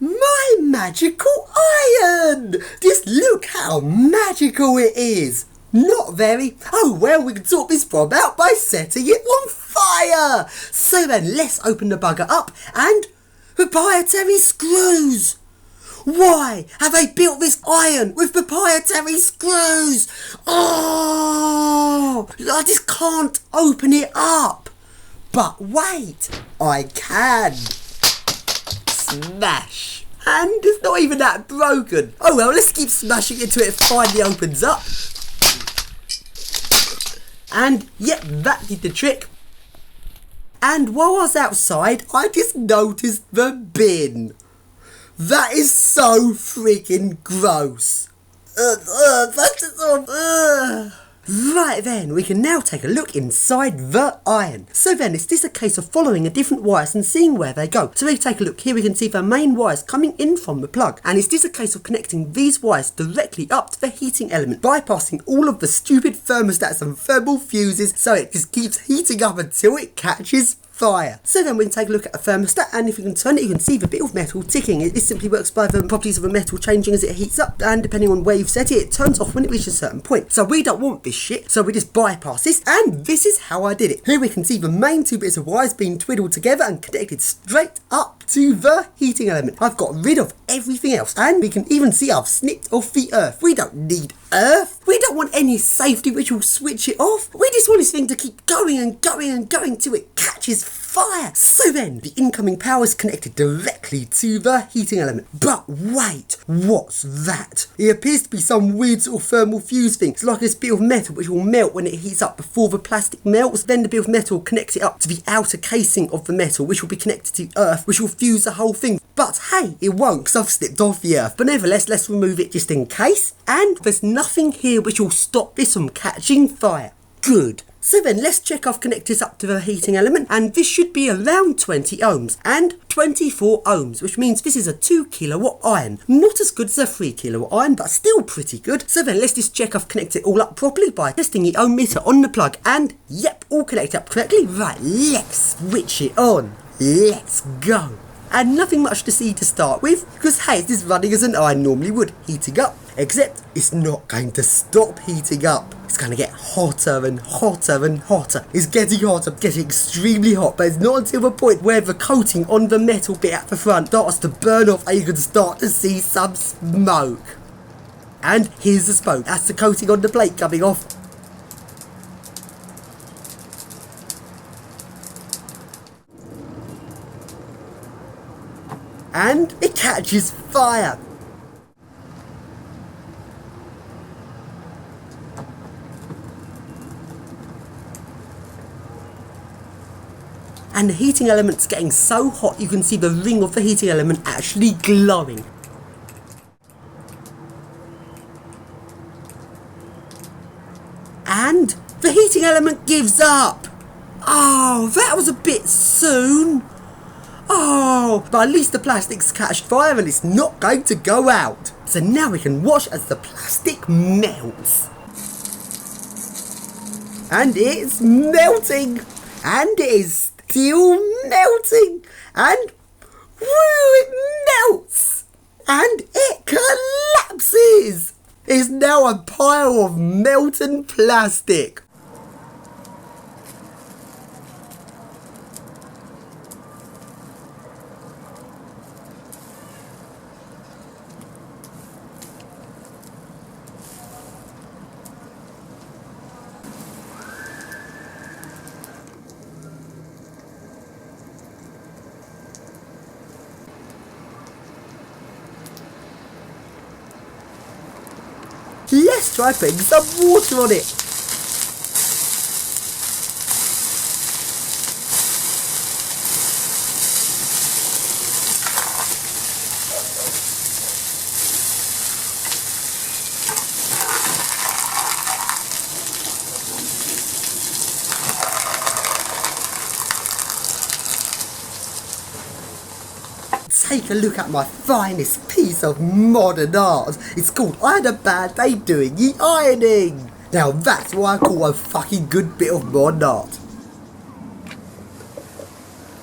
My magical iron! Just look how magical it is! Not very. Oh well, we can sort this problem out by setting it on fire! So then, let's open the bugger up and... proprietary screws! Why have they built this iron with proprietary screws? Oh! I just can't open it up! But wait! I can! Smash! And it's not even that broken. Oh well, let's keep smashing into it and finally opens up. And yep, that did the trick. And while I was outside, I just noticed the bin. That is so freaking gross. Right then, we can now take a look inside the iron. So then, is this a case of following the different wires and seeing where they go? So we take a look here, we can see the main wires coming in from the plug. And is this a case of connecting these wires directly up to the heating element, bypassing all of the stupid thermostats and thermal fuses, so it just keeps heating up until it catches fire. So then we can take a look at a thermostat, and if you can turn it, you can see the bit of metal ticking. It simply works by the properties of the metal changing as it heats up, and depending on where you've set it, it turns off when it reaches a certain point. So we don't want this shit, so we just bypass this, and this is how I did it. Here we can see the main two bits of wires being twiddled together and connected straight up to the heating element. I've got rid of everything else, and we can even see I've snipped off the earth. We don't need earth. We don't want any safety which will switch it off. We just want this thing to keep going and going and going till it catches fire. So then, the incoming power is connected directly to the heating element. But wait, what's that? It appears to be some weird sort of thermal fuse thing. It's like this bit of metal which will melt when it heats up before the plastic melts. Then the bit of metal connects it up to the outer casing of the metal, which will be connected to earth, which will fuse the whole thing. But hey, it won't, because I've slipped off the earth. But nevertheless, let's remove it just in case. And there's nothing here which will stop this from catching fire. Good. So then let's check I've connected this up to the heating element, and this should be around 20 ohms and 24 ohms, which means this is a 2 kilowatt iron. Not as good as a 3 kilowatt iron, but still pretty good. So then let's just check I've connected it all up properly by testing the ohm meter on the plug, and yep, all connected up correctly. Right, let's switch it on. Let's go. And nothing much to see to start with, because hey, it's just running as an iron normally would, heating up. Except it's not going to stop heating up. It's going to get hotter and hotter and hotter. It's getting hotter, getting extremely hot, but it's not until the point where the coating on the metal bit at the front starts to burn off and you can start to see some smoke. And here's the smoke. That's the coating on the plate coming off. And it catches fire. And the heating element's getting so hot you can see the ring of the heating element actually glowing. And the heating element gives up. Oh, that was a bit soon. Oh, but at least the plastic's catched fire and it's not going to go out. So now we can watch as the plastic melts. And it's melting. And it is still melting. And woo, it melts. And it collapses. It's now a pile of melted plastic. Let's try putting some water on it. Take a look at my finest piece of modern art. It's called I Had a Bad Day Doing the Ironing. Now that's what I call a fucking good bit of modern art.